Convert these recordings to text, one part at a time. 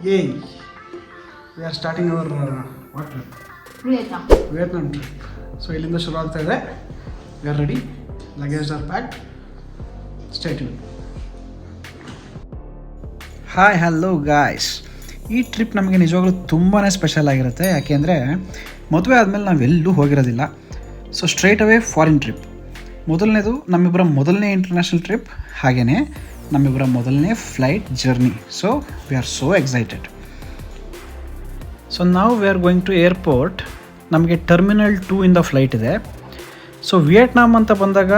Yay! We are starting our what trip? Vietnam trip. So ಇಲ್ಲಿಂದ ಶುರು ಆಗ್ತಾ ಇದೆ. We are ready. Luggage are packed. Stay tuned. Hi hello guys. ಈ trip ನಮಗೆ ನಿಜವಾಗ್ಲೂ ತುಂಬಾ ಸ್ಪೆಷಲ್ ಆಗಿರುತ್ತೆ. ಯಾಕೆಂದರೆ ಮದುವೆ ಆದಮೇಲೆ ನಾವೆಲ್ಲೂ ಹೋಗಿರೋದಿಲ್ಲ. So straight away foreign trip. ಮೊದಲನೇದು ನಮ್ಮಿಬ್ಬರ ಮೊದಲನೇ ಇಂಟರ್ನ್ಯಾಷನಲ್ ಟ್ರಿಪ್, ಹಾಗೆಯೇ ನಮ್ಮಿಬ್ಬರ ಮೊದಲನೇ flight journey. So we are so excited. So ನಾವು we are going to airport. ನಮಗೆ ಟರ್ಮಿನಲ್ 2 ಇಂದ ಫ್ಲೈಟ್ ಇದೆ. ಸೊ ವಿಯೆಟ್ನಾಮ್ ಅಂತ ಬಂದಾಗ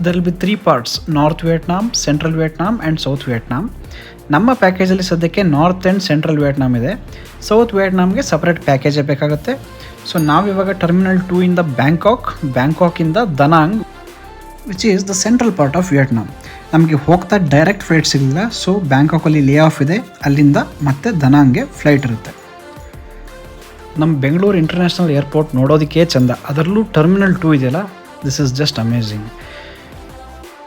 there will be 3 parts: north Vietnam, central Vietnam and south Vietnam. ನಮ್ಮ ಪ್ಯಾಕೇಜಲ್ಲಿ ಸದ್ಯಕ್ಕೆ ನಾರ್ತ್ ಆ್ಯಂಡ್ ಸೆಂಟ್ರಲ್ ವಿಯೆಟ್ನಾಮ್ ಇದೆ. South ವಿಯೆಟ್ನಾಮ್ಗೆ ಸಪ್ರೇಟ್ ಪ್ಯಾಕೇಜೇ ಬೇಕಾಗುತ್ತೆ. ಸೊ ನಾವಿವಾಗ ಟರ್ಮಿನಲ್ 2 ಇಂದ ಬ್ಯಾಂಕಾಕಿಂದ Da Nang, which is the central part of Vietnam. ನಮಗೆ ಹೋಗ್ತಾ ಡೈರೆಕ್ಟ್ ಫ್ಲೈಟ್ ಸಿಗಲಿಲ್ಲ. ಸೊ ಬ್ಯಾಂಕಾಕಲ್ಲಿ ಲೇ ಆಫ್ ಇದೆ, ಅಲ್ಲಿಂದ ಮತ್ತೆ ದನಾಂಗ್ಗೆ ಫ್ಲೈಟ್ ಇರುತ್ತೆ. ನಮ್ಮ ಬೆಂಗಳೂರು ಇಂಟರ್ನ್ಯಾಷನಲ್ ಏರ್ಪೋರ್ಟ್ ನೋಡೋದಕ್ಕೆ ಚೆಂದ, ಅದರಲ್ಲೂ ಟರ್ಮಿನಲ್ 2 ಇದೆಯಲ್ಲ, ದಿಸ್ ಇಸ್ ಜಸ್ಟ್ ಅಮೇಝಿಂಗ್.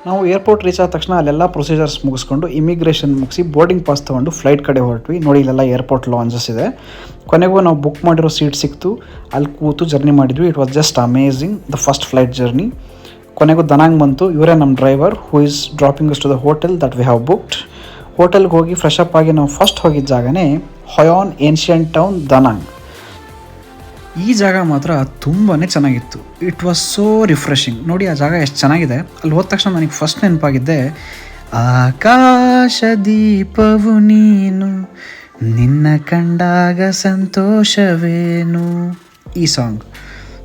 ನಾವು ಏರ್ಪೋರ್ಟ್ ರೀಚ್ ಆದ ತಕ್ಷಣ ಅಲ್ಲೆಲ್ಲ ಪ್ರೊಸೀಜರ್ಸ್ ಮುಗಿಸ್ಕೊಂಡು ಇಮಿಗ್ರೇಷನ್ ಮುಗಿಸಿ ಬೋರ್ಡಿಂಗ್ ಪಾಸ್ ತೊಗೊಂಡು ಫ್ಲೈಟ್ ಕಡೆ ಹೊರಟ್ವಿ. ನೋಡಿ, ಇಲ್ಲೆಲ್ಲ ಏರ್ಪೋರ್ಟ್ ಲಾಂಜಸ್ ಇದೆ. ಕೊನೆಗೂ ನಾವು ಬುಕ್ ಮಾಡಿರೋ ಸೀಟ್ ಸಿಕ್ತು, ಅಲ್ಲಿ ಕೂತು ಜರ್ನಿ ಮಾಡಿದ್ವಿ. It was just amazing, the first flight journey. ಕೊನೆಗೂ ದನಾಂಗ್ ಬಂತು. ಇವರೇ ನಮ್ಮ driver who is dropping us to the hotel that we have booked. ಹೋಟೆಲ್ಗೆ ಹೋಗಿ ಫ್ರೆಶ್ ಅಪ್ ಆಗಿ ನಾವು ಫಸ್ಟ್ ಹೋಗಿದ್ದ ಜಾಗನೇ ಹೊಯಾನ್ ಏನ್ಷಿಯಂಟ್ ಟೌನ್ ದನಾಂಗ್. ಈ ಜಾಗ ಮಾತ್ರ ತುಂಬಾ ಚೆನ್ನಾಗಿತ್ತು. It was so refreshing. ನೋಡಿ ಆ ಜಾಗ ಎಷ್ಟು ಚೆನ್ನಾಗಿದೆ. ಅಲ್ಲಿ ಹೋದ ತಕ್ಷಣ ನನಗೆ ಫಸ್ಟ್ ನೆನಪಾಗಿದ್ದೆ, ಆಕಾಶ ದೀಪವು ನೀನು, ನಿನ್ನ ಕಂಡಾಗ ಸಂತೋಷವೇನು, ಈ ಸಾಂಗ್.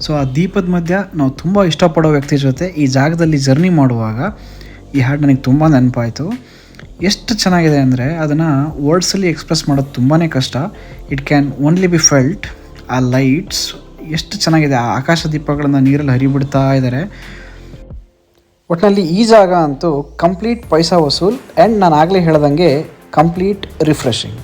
ಸೊ ಆ ದೀಪದ ಮಧ್ಯ ನಾವು ತುಂಬ ಇಷ್ಟಪಡೋ ವ್ಯಕ್ತಿ ಜೊತೆ ಈ ಜಾಗದಲ್ಲಿ ಜರ್ನಿ ಮಾಡುವಾಗ ಈ ಹಾಡು ನನಗೆ ತುಂಬ ನೆನಪಾಯಿತು. ಎಷ್ಟು ಚೆನ್ನಾಗಿದೆ ಅಂದರೆ ಅದನ್ನು ವರ್ಡ್ಸಲ್ಲಿ ಎಕ್ಸ್ಪ್ರೆಸ್ ಮಾಡೋದು ತುಂಬಾ ಕಷ್ಟ. It can only B felt. ಆ ಲೈಟ್ಸ್ ಎಷ್ಟು ಚೆನ್ನಾಗಿದೆ, ಆ ಆಕಾಶ ದೀಪಗಳನ್ನು ನೀರಲ್ಲಿ ಹರಿಬಿಡ್ತಾ ಇದ್ದಾರೆ. ಒಟ್ಟಿನಲ್ಲಿ ಈ ಜಾಗ ಅಂತೂ ಕಂಪ್ಲೀಟ್ ಪೈಸಾ ವಸೂಲ್ ಆ್ಯಂಡ್ ನಾನು ಆಗಲೇ ಹೇಳ್ದಂಗೆ ಕಂಪ್ಲೀಟ್ ರಿಫ್ರೆಶಿಂಗ್.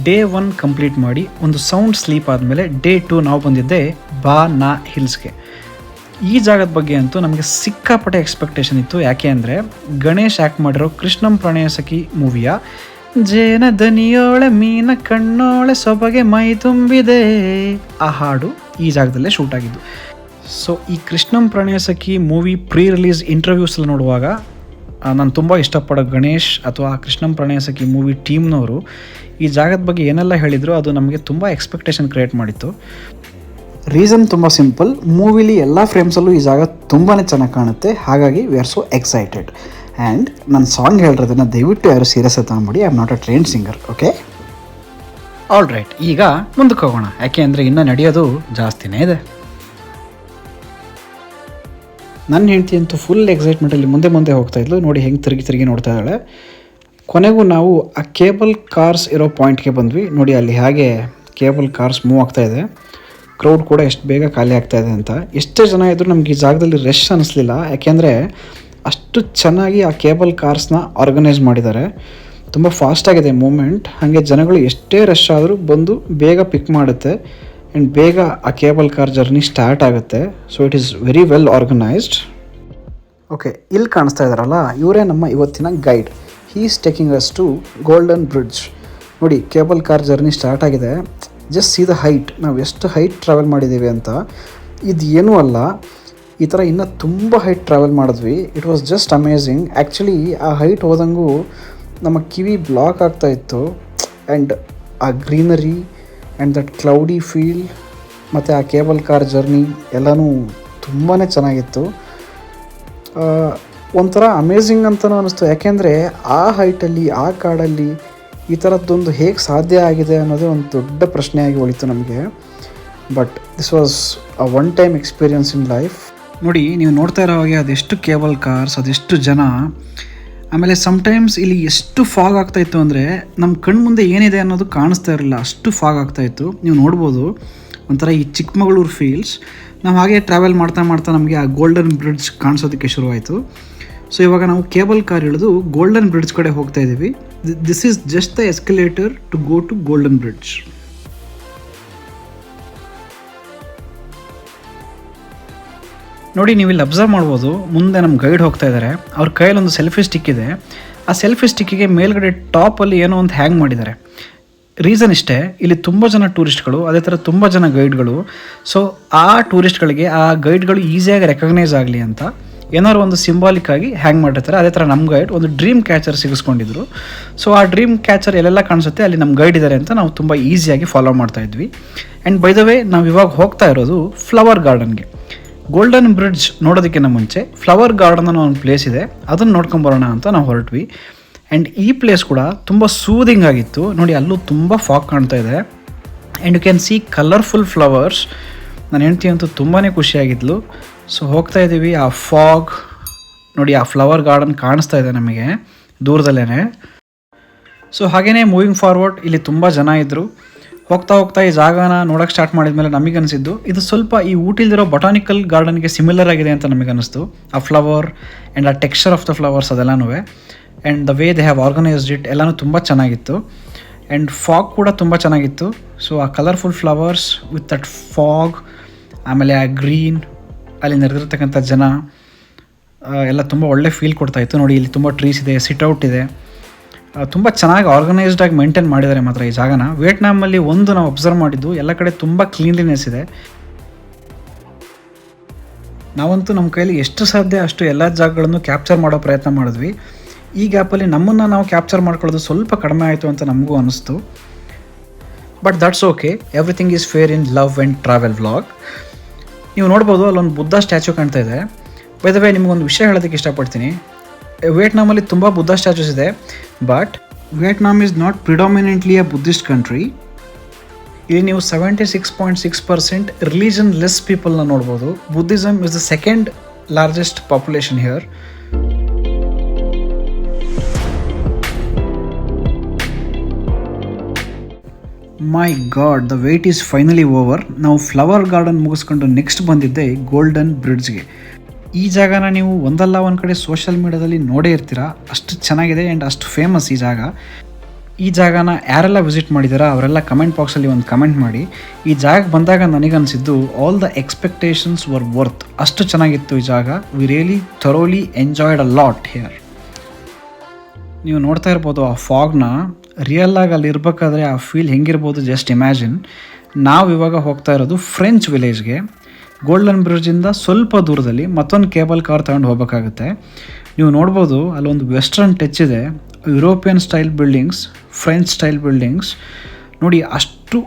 ಡೇ 1 ಕಂಪ್ಲೀಟ್ ಮಾಡಿ ಒಂದು ಸೌಂಡ್ ಸ್ಲೀಪ್ ಆದಮೇಲೆ ಡೇ 2 ನಾವು ಬಂದಿದ್ದೆ ಬಾ ನಾ ಹಿಲ್ಸ್ಗೆ. ಈ ಜಾಗದ ಬಗ್ಗೆ ಅಂತೂ ನಮಗೆ ಸಿಕ್ಕಾಪಟ್ಟೆ ಎಕ್ಸ್ಪೆಕ್ಟೇಷನ್ ಇತ್ತು. ಯಾಕೆ ಅಂದರೆ ಗಣೇಶ್ ಆ್ಯಕ್ಟ್ ಮಾಡಿರೋ ಕೃಷ್ಣಂ ಪ್ರಣಯ ಸಖಿ ಮೂವಿಯ ಜೇನ ದನಿಯೋಳೆ ಮೀನ ಕಣ್ಣೋಳೆ ಸೊಬಗೆ ಮೈ ತುಂಬಿದೆ ಆ ಹಾಡು ಈ ಜಾಗದಲ್ಲೇ ಶೂಟ್ ಆಗಿದ್ದು. ಸೊ ಈ ಕೃಷ್ಣಂ ಪ್ರಣಯ ಸಖಿ ಮೂವಿ ಪ್ರೀ ರಿಲೀಸ್ ಇಂಟರ್ವ್ಯೂಸ್ ಎಲ್ಲ ನೋಡುವಾಗ ನಾನು ತುಂಬ ಇಷ್ಟಪಡೋ ಗಣೇಶ್ ಅಥವಾ ಕೃಷ್ಣಂ ಪ್ರಣಯ ಸಖಿ ಮೂವಿ ಟೀಮ್ನವರು ಈ ಜಾಗದ ಬಗ್ಗೆ ಏನೆಲ್ಲ ಹೇಳಿದ್ರು ಅದು ನಮಗೆ ತುಂಬ ಎಕ್ಸ್ಪೆಕ್ಟೇಷನ್ ಕ್ರಿಯೇಟ್ ಮಾಡಿತ್ತು. ರೀಸನ್ ತುಂಬ ಸಿಂಪಲ್, ಮೂವಿಲಿ ಎಲ್ಲ ಫ್ರೇಮ್ಸಲ್ಲೂ ಈ ಜಾಗ ತುಂಬಾ ಚೆನ್ನಾಗಿ ಕಾಣುತ್ತೆ. ಹಾಗಾಗಿ we are so excited. And ನನ್ನ ಸಾಂಗ್ ಹೇಳಿರೋದನ್ನು ದಯವಿಟ್ಟು ಯಾರು ಸೀರಿಯಸ್ ತಗೊಂಬಿಡಿ. I am not a train singer, okay? All right, ಈಗ ಮುಂದಕ್ಕೆ ಹೋಗೋಣ. ಯಾಕೆ ಅಂದರೆ ಇನ್ನೂ ನಡೆಯೋದು ಜಾಸ್ತಿನೇ ಇದೆ. ನನ್ನ ಹೆಂಡತಿ ಅಂತೂ ಫುಲ್ ಎಕ್ಸೈಟ್ಮೆಂಟಲ್ಲಿ ಮುಂದೆ ಹೋಗ್ತಾ ಇದ್ಲು. ನೋಡಿ ಹೆಂಗೆ ತಿರುಗಿ ನೋಡ್ತಾ ಇದ್ದಾಳೆ. ಕೊನೆಗೂ ನಾವು ಆ ಕೇಬಲ್ ಕಾರ್ಸ್ ಇರೋ ಪಾಯಿಂಟ್ಗೆ ಬಂದ್ವಿ. ನೋಡಿ ಅಲ್ಲಿ ಹಾಗೆ ಕೇಬಲ್ ಕಾರ್ಸ್ ಮೂವ್ ಆಗ್ತಾ ಇದೆ. ಕ್ರೌಡ್ ಕೂಡ ಎಷ್ಟು ಬೇಗ ಖಾಲಿ ಆಗ್ತಾ ಇದೆ ಅಂತ. ಎಷ್ಟೇ ಜನ ಇದ್ದರೂ ನಮಗೆ ಈ ಜಾಗದಲ್ಲಿ ರಶ್ ಅನ್ನಿಸ್ಲಿಲ್ಲ. ಯಾಕೆಂದರೆ ಅಷ್ಟು ಚೆನ್ನಾಗಿ ಆ ಕೇಬಲ್ ಕಾರ್ಸ್ನ ಆರ್ಗನೈಸ್ ಮಾಡಿದ್ದಾರೆ. ತುಂಬ ಫಾಸ್ಟಾಗಿದೆ ಮೂಮೆಂಟ್. ಹಾಗೆ ಜನಗಳು ಎಷ್ಟೇ ರಶ್ ಆದರೂ ಬಂದು ಬೇಗ ಪಿಕ್ ಮಾಡುತ್ತೆ ಆ್ಯಂಡ್ ಬೇಗ ಆ ಕೇಬಲ್ ಕಾರ್ ಜರ್ನಿ ಸ್ಟಾರ್ಟ್ ಆಗುತ್ತೆ. So it is very well organised. Okay, ಇಲ್ಲಿ ಕಾಣಿಸ್ತಾ ಇದ್ದಾರಲ್ಲ, ಇವರೇ ನಮ್ಮ ಇವತ್ತಿನ guide. He is taking us to Golden Bridge. ನೋಡಿ ಕೇಬಲ್ ಕಾರ್ ಜರ್ನಿ ಸ್ಟಾರ್ಟ್ ಆಗಿದೆ. ಜಸ್ಟ್ ಸಿ ದ ಹೈಟ್, ನಾವು ಎಷ್ಟು ಹೈಟ್ ಟ್ರಾವೆಲ್ ಮಾಡಿದ್ದೀವಿ ಅಂತ. ಇದು ಏನೂ ಅಲ್ಲ, ಈ ಥರ ಇನ್ನೂ ತುಂಬ ಹೈಟ್ ಟ್ರಾವೆಲ್ ಮಾಡಿದ್ವಿ. It was just amazing. Actually ಆ ಹೈಟ್ ಹೋದಂಗೂ ನಮ್ಮ ಕಿವಿ ಬ್ಲಾಕ್ ಆಗ್ತಾಯಿತ್ತು. ಆ್ಯಂಡ್ ಆ greenery and that cloudy feel ಮತ್ತು ಆ ಕೇಬಲ್ ಕಾರ್ ಜರ್ನಿ ಎಲ್ಲನೂ ತುಂಬಾ ಚೆನ್ನಾಗಿತ್ತು. ಒಂಥರ ಅಮೇಝಿಂಗ್ ಅಂತಲೂ ಅನ್ನಿಸ್ತು. ಯಾಕೆಂದರೆ ಆ ಹೈಟಲ್ಲಿ ಆ ಕಾಡಲ್ಲಿ ಈ ಥರದ್ದೊಂದು ಹೇಗೆ ಸಾಧ್ಯ ಆಗಿದೆ ಅನ್ನೋದೇ ಒಂದು ದೊಡ್ಡ ಪ್ರಶ್ನೆಯಾಗಿ ಉಳಿತು ನಮಗೆ. But this was a one time experience in life. ನೋಡಿ, ನೀವು ನೋಡ್ತಾ ಇರೋ ಹಾಗೆ ಅದೆಷ್ಟು ಕೇಬಲ್ ಕಾರ್ಸ್, ಅದೆಷ್ಟು ಜನ. ಆಮೇಲೆ ಸಮ್ಟೈಮ್ಸ್ ಇಲ್ಲಿ ಎಷ್ಟು ಫಾಗ್ ಆಗ್ತಾಯಿತ್ತು ಅಂದರೆ ನಮ್ಮ ಕಣ್ಣು ಮುಂದೆ ಏನಿದೆ ಅನ್ನೋದು ಕಾಣಿಸ್ತಾ ಇರಲಿಲ್ಲ, ಅಷ್ಟು ಫಾಗ್ ಆಗ್ತಾಯಿತ್ತು. ನೀವು ನೋಡ್ಬೋದು ಒಂಥರ ಈ ಚಿಕ್ಕಮಗಳೂರು ಫೀಲ್ಸ್. ನಾವು ಹಾಗೆ ಟ್ರಾವೆಲ್ ಮಾಡ್ತಾ ನಮಗೆ ಆ ಗೋಲ್ಡನ್ ಬ್ರಿಡ್ಜ್ ಕಾಣಿಸೋದಕ್ಕೆ ಶುರುವಾಯಿತು. ಸೊ ಇವಾಗ ನಾವು ಕೇಬಲ್ ಕಾರ್ ಇಳಿದು ಗೋಲ್ಡನ್ ಬ್ರಿಡ್ಜ್ ಕಡೆ ಹೋಗ್ತಾ ಇದ್ದೀವಿ. This is just the escalator to go to Golden Bridge. ನೋಡಿ, ನೀವು ಇಲ್ಲಿ ಅಬ್ಸರ್ವ್ ಮಾಡ್ಬೋದು, ಮುಂದೆ ನಮ್ಮ ಗೈಡ್ ಹೋಗ್ತಾ ಇದ್ದಾರೆ. ಅವ್ರ ಕೈಯಲ್ಲಿ ಒಂದು ಸೆಲ್ಫಿ ಸ್ಟಿಕ್ ಇದೆ. ಆ ಸೆಲ್ಫಿ ಸ್ಟಿಕ್ಕಿಗೆ ಮೇಲ್ಗಡೆ ಟಾಪಲ್ಲಿ ಏನೋ ಒಂದು ಹ್ಯಾಂಗ್ ಮಾಡಿದ್ದಾರೆ. ರೀಸನ್ ಇಷ್ಟೇ, ಇಲ್ಲಿ ತುಂಬ ಜನ ಟೂರಿಸ್ಟ್ಗಳು, ಅದೇ ಥರ ತುಂಬ ಜನ ಗೈಡ್ಗಳು. ಸೊ ಆ ಟೂರಿಸ್ಟ್ಗಳಿಗೆ ಆ ಗೈಡ್ಗಳು ಈಸಿಯಾಗಿ ರೆಕಗ್ನೈಸ್ ಆಗಲಿ ಅಂತ ಏನಾದ್ರು ಒಂದು ಸಿಂಬಾಲಿಕ್ ಆಗಿ ಹ್ಯಾಂಗ್ ಮಾಡಿರ್ತಾರೆ. ಅದೇ ಥರ ನಮ್ಮ ಗೈಡ್ ಒಂದು ಡ್ರೀಮ್ ಕ್ಯಾಚರ್ ಸಿಗಿಸ್ಕೊಂಡಿದ್ರು. ಸೊ ಆ ಡ್ರೀಮ್ ಕ್ಯಾಚರ್ ಎಲ್ಲೆಲ್ಲ ಕಾಣಿಸುತ್ತೆ ಅಲ್ಲಿ ನಮ್ಮ ಗೈಡ್ ಇದ್ದಾರೆ ಅಂತ ನಾವು ತುಂಬ ಈಸಿಯಾಗಿ ಫಾಲೋ ಮಾಡ್ತಾ ಇದ್ವಿ. ಆ್ಯಂಡ್ ಬೈ ದ ವೇ, ನಾವು ಇವಾಗ ಹೋಗ್ತಾ ಇರೋದು ಫ್ಲವರ್ ಗಾರ್ಡನ್ಗೆ. ಗೋಲ್ಡನ್ ಬ್ರಿಡ್ಜ್ ನೋಡೋದಕ್ಕಿಂತ ಮುಂಚೆ ಫ್ಲವರ್ ಗಾರ್ಡನ್ ಅನ್ನೋ ಒಂದು ಪ್ಲೇಸ್ ಇದೆ, ಅದನ್ನು ನೋಡ್ಕೊಂಬರೋಣ ಅಂತ ನಾವು ಹೊರಟ್ವಿ. ಆ್ಯಂಡ್ ಈ ಪ್ಲೇಸ್ ಕೂಡ ತುಂಬ ಸೂದಿಂಗ್ ಆಗಿತ್ತು. ನೋಡಿ, ಅಲ್ಲೂ ತುಂಬ ಫಾಗ್ ಕಾಣ್ತಾ ಇದೆ. And you can see colourful flowers. ನನ್ನ ಹೆಂಡತಿ ಅಂತೂ ತುಂಬಾ ಖುಷಿಯಾಗಿದ್ಲು. ಸೊ ಹೋಗ್ತಾ ಇದ್ದೀವಿ. ಆ ಫಾಗ್ ನೋಡಿ, ಆ ಫ್ಲವರ್ ಗಾರ್ಡನ್ ಕಾಣಿಸ್ತಾ ಇದೆ ನಮಗೆ ದೂರದಲ್ಲೇ. ಸೊ ಹಾಗೆಯೇ ಮೂವಿಂಗ್ ಫಾರ್ವರ್ಡ್, ಇಲ್ಲಿ ತುಂಬ ಜನ ಇದ್ದರು. ಹೋಗ್ತಾ ಹೋಗ್ತಾ ಈ ಜಾಗನ ನೋಡೋಕ್ಕೆ ಸ್ಟಾರ್ಟ್ ಮಾಡಿದ್ಮೇಲೆ ನಮಗನಿಸಿದ್ದು ಇದು ಸ್ವಲ್ಪ ಈ ಊಟಿಲಿರೋ ಬೊಟಾನಿಕಲ್ ಗಾರ್ಡನ್ಗೆ ಸಿಮಿಲರ್ ಆಗಿದೆ ಅಂತ ನಮಗನ್ನಿಸ್ತು. ಆ ಫ್ಲವರ್ ಆ್ಯಂಡ್ ಆ ಟೆಕ್ಸ್ಚರ್ ಆಫ್ ದ ಫ್ಲವರ್ಸ್ ಅದೆಲ್ಲನೂ, and the way they have organised it ಎಲ್ಲನೂ ತುಂಬ ಚೆನ್ನಾಗಿತ್ತು. ಆ್ಯಂಡ್ ಫಾಗ್ ಕೂಡ ತುಂಬ ಚೆನ್ನಾಗಿತ್ತು. ಸೊ ಆ colourful flowers with that fog, ಆಮೇಲೆ ಆ ಗ್ರೀನ್, ಅಲ್ಲಿ ನೆರೆದಿರ್ತಕ್ಕಂಥ ಜನ ಎಲ್ಲ ತುಂಬ ಒಳ್ಳೆ ಫೀಲ್ ಕೊಡ್ತಾಯಿತ್ತು. ನೋಡಿ, ಇಲ್ಲಿ ತುಂಬ ಟ್ರೀಸ್ ಇದೆ, ಸಿಟ್ಔಟ್ ಇದೆ, ತುಂಬ ಚೆನ್ನಾಗಿ ಆರ್ಗನೈಸ್ಡ್ ಆಗಿ ಮೇಂಟೈನ್ ಮಾಡಿದ್ದಾರೆ ಮಾತ್ರ ಈ ಜಾಗನ. ವಿಯೆಟ್ನಾಮಲ್ಲಿ ಒಂದು ನಾವು ಅಬ್ಸರ್ವ್ ಮಾಡಿದ್ದು, ಎಲ್ಲ ಕಡೆ ತುಂಬ ಕ್ಲೀನ್ಲಿನೆಸ್ ಇದೆ. ನಾವಂತೂ ನಮ್ಮ ಕೈಲಿ ಎಷ್ಟು ಸಾಧ್ಯ ಅಷ್ಟು ಎಲ್ಲ ಜಾಗಗಳನ್ನು ಕ್ಯಾಪ್ಚರ್ ಮಾಡೋ ಪ್ರಯತ್ನ ಮಾಡಿದ್ವಿ. ಈ ಗ್ಯಾಪಲ್ಲಿ ನಮ್ಮನ್ನು ನಾವು ಕ್ಯಾಪ್ಚರ್ ಮಾಡ್ಕೊಳ್ಳೋದು ಸ್ವಲ್ಪ ಕಡಿಮೆ ಆಯಿತು ಅಂತ ನಮಗೂ ಅನ್ನಿಸ್ತು. But that's okay, everything is fair in love and travel vlog. ನೀವು ನೋಡ್ಬೋದು, ಅಲ್ಲೊಂದು ಬುದ್ಧ ಸ್ಟ್ಯಾಚು ಕಾಣ್ತಾ ಇದೆ. ಬೈ ದ ವೇ, ನಿಮಗೊಂದು ವಿಷಯ ಹೇಳೋದಕ್ಕೆ ಇಷ್ಟಪಡ್ತೀನಿ. ವಿಯೆಟ್ನಾಮಲ್ಲಿ ತುಂಬ ಬುದ್ಧ ಸ್ಟ್ಯಾಚುಸ್ ಇದೆ, but Vietnam is not predominantly a Buddhist country. ಇಲ್ಲಿ ನೀವು 76.6% ರಿಲಿಜನ್ ಲೆಸ್ ಪೀಪಲ್ನ ನೋಡ್ಬೋದು. Buddhism is the second largest population here. My God, the wait is finally over. ನಾವು ಫ್ಲವರ್ ಗಾರ್ಡನ್ ಮುಗಿಸ್ಕೊಂಡು ನೆಕ್ಸ್ಟ್ ಬಂದಿದ್ದೆ ಗೋಲ್ಡನ್ ಬ್ರಿಡ್ಜ್ಗೆ. ಈ ಜಾಗನ ನೀವು ಒಂದಲ್ಲ ಒಂದು ಕಡೆ ಸೋಷಿಯಲ್ ಮೀಡಿಯಾದಲ್ಲಿ ನೋಡೇ ಇರ್ತೀರ, ಅಷ್ಟು ಚೆನ್ನಾಗಿದೆ ಆ್ಯಂಡ್ ಅಷ್ಟು ಫೇಮಸ್ ಈ ಜಾಗ. ಈ ಜಾಗನ ಯಾರೆಲ್ಲ ವಿಸಿಟ್ ಮಾಡಿದಾರ ಅವರೆಲ್ಲ ಕಮೆಂಟ್ ಬಾಕ್ಸಲ್ಲಿ ಒಂದು ಕಮೆಂಟ್ ಮಾಡಿ. ಈ ಜಾಗಕ್ಕೆ ಬಂದಾಗ ನನಗನ್ಸಿದ್ದು all the expectations were worth. ಅಷ್ಟು ಚೆನ್ನಾಗಿತ್ತು ಈ ಜಾಗ. We really thoroughly enjoyed a lot here. ನೀವು ನೋಡ್ತಾ ಇರ್ಬೋದು ಆ ಫಾಗ್ನ. ರಿಯಲ್ಲಾಗಿ ಅಲ್ಲಿ ಇರಬೇಕಾದ್ರೆ ಆ ಫೀಲ್ ಹೆಂಗಿರ್ಬೋದು ಜಸ್ಟ್ ಇಮ್ಯಾಜಿನ್. ನಾವು ಇವಾಗ ಹೋಗ್ತಾ ಇರೋದು ಫ್ರೆಂಚ್ ವಿಲೇಜ್ಗೆ. ಗೋಲ್ಡನ್ ಬ್ರಿಡ್ಜಿಂದ ಸ್ವಲ್ಪ ದೂರದಲ್ಲಿ ಮತ್ತೊಂದು ಕೇಬಲ್ ಕಾರ್ ತಗೊಂಡು ಹೋಗಬೇಕಾಗುತ್ತೆ. ನೀವು ನೋಡ್ಬೋದು, ಅಲ್ಲೊಂದು ವೆಸ್ಟರ್ನ್ ಟಚ್ ಇದೆ. European style buildings, French style buildings. ನೋಡಿ, ಅಷ್ಟು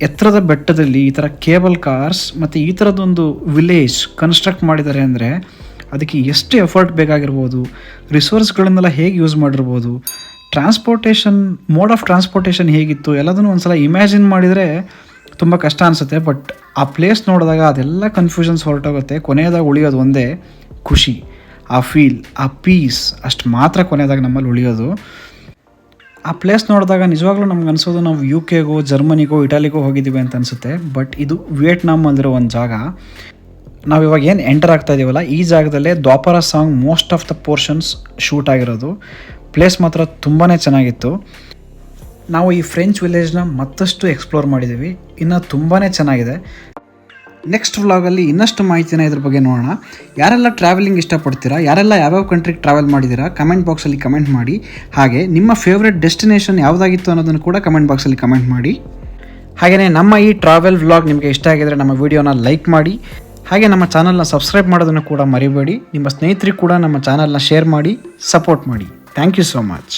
ಎತ್ತರದ ಬೆಟ್ಟದಲ್ಲಿ ಈ ಥರ ಕೇಬಲ್ ಕಾರ್ಸ್ ಮತ್ತು ಈ ಥರದೊಂದು ವಿಲೇಜ್ ಕನ್ಸ್ಟ್ರಕ್ಟ್ ಮಾಡಿದ್ದಾರೆ ಅಂದರೆ ಅದಕ್ಕೆ ಎಷ್ಟು ಎಫರ್ಟ್ ಬೇಕಾಗಿರ್ಬೋದು, ರಿಸೋರ್ಸ್ಗಳನ್ನೆಲ್ಲ ಹೇಗೆ ಯೂಸ್ ಮಾಡಿರ್ಬೋದು, ಟ್ರಾನ್ಸ್ಪೋರ್ಟೇಷನ್, ಮೋಡ್ ಆಫ್ ಟ್ರಾನ್ಸ್ಪೋರ್ಟೇಷನ್ ಹೇಗಿತ್ತು ಎಲ್ಲದನ್ನು ಒಂದು ಸಲ ಇಮ್ಯಾಜಿನ್ ಮಾಡಿದರೆ ತುಂಬ ಕಷ್ಟ ಅನಿಸುತ್ತೆ. ಬಟ್ ಆ ಪ್ಲೇಸ್ ನೋಡಿದಾಗ ಅದೆಲ್ಲ ಕನ್ಫ್ಯೂಷನ್ಸ್ ಹೊರಟೋಗುತ್ತೆ. ಕೊನೆಯದಾಗ ಉಳಿಯೋದು ಒಂದೇ ಖುಷಿ, ಆ ಫೀಲ್, ಆ ಪೀಸ್, ಅಷ್ಟು ಮಾತ್ರ ಕೊನೆಯದಾಗ ನಮ್ಮಲ್ಲಿ ಉಳಿಯೋದು. ಆ ಪ್ಲೇಸ್ ನೋಡಿದಾಗ ನಿಜವಾಗ್ಲೂ ನಮ್ಗೆ ಅನಿಸೋದು ನಾವು UK-ಗೋ, ಜರ್ಮನಿಗೋ, ಇಟಾಲಿಗೋ ಹೋಗಿದ್ದೀವಿ ಅಂತ ಅನಿಸುತ್ತೆ. ಬಟ್ ಇದು ವಿಯೆಟ್ನಾಮಲ್ಲಿರೋ ಒಂದು ಜಾಗ. ನಾವು ಇವಾಗ ಏನು ಎಂಟರ್ ಆಗ್ತಾ ಇದ್ದೀವಲ್ಲ, ಈ ಜಾಗದಲ್ಲೇ ದ್ವಾಪರ song most of the portions shoot ಆಗಿರೋದು. ಪ್ಲೇಸ್ ಮಾತ್ರ ತುಂಬಾ ಚೆನ್ನಾಗಿತ್ತು. ನಾವು ಈ ಫ್ರೆಂಚ್ ವಿಲೇಜ್ನ ಮತ್ತಷ್ಟು ಎಕ್ಸ್ಪ್ಲೋರ್ ಮಾಡಿದ್ದೀವಿ, ಇನ್ನು ತುಂಬಾ ಚೆನ್ನಾಗಿದೆ. ನೆಕ್ಸ್ಟ್ ವ್ಲಾಗಲ್ಲಿ ಇನ್ನಷ್ಟು ಮಾಹಿತಿನ ಇದ್ರ ಬಗ್ಗೆ ನೋಡೋಣ. ಯಾರೆಲ್ಲ ಟ್ರಾವೆಲಿಂಗ್ ಇಷ್ಟಪಡ್ತೀರಾ, ಯಾರೆಲ್ಲ ಯಾವ್ಯಾವ ಕಂಟ್ರಿಗೆ ಟ್ರಾವೆಲ್ ಮಾಡಿದ್ದೀರಾ ಕಮೆಂಟ್ ಬಾಕ್ಸಲ್ಲಿ ಕಮೆಂಟ್ ಮಾಡಿ. ಹಾಗೆ ನಿಮ್ಮ ಫೇವ್ರೆಟ್ ಡೆಸ್ಟಿನೇಷನ್ ಯಾವುದಾಗಿತ್ತು ಅನ್ನೋದನ್ನು ಕೂಡ ಕಮೆಂಟ್ ಬಾಕ್ಸಲ್ಲಿ ಕಮೆಂಟ್ ಮಾಡಿ. ಹಾಗೆಯೇ ನಮ್ಮ ಈ ಟ್ರಾವೆಲ್ ವ್ಲಾಗ್ ನಿಮಗೆ ಇಷ್ಟ ಆಗಿದರೆ ನಮ್ಮ ವಿಡಿಯೋನ ಲೈಕ್ ಮಾಡಿ. ಹಾಗೆ ನಮ್ಮ ಚಾನಲ್ನ ಸಬ್ಸ್ಕ್ರೈಬ್ ಮಾಡೋದನ್ನು ಕೂಡ ಮರಿಬೇಡಿ. ನಿಮ್ಮ ಸ್ನೇಹಿತರಿಗೆ ಕೂಡ ನಮ್ಮ ಚಾನಲ್ನ ಶೇರ್ ಮಾಡಿ, ಸಪೋರ್ಟ್ ಮಾಡಿ. Thank you so much.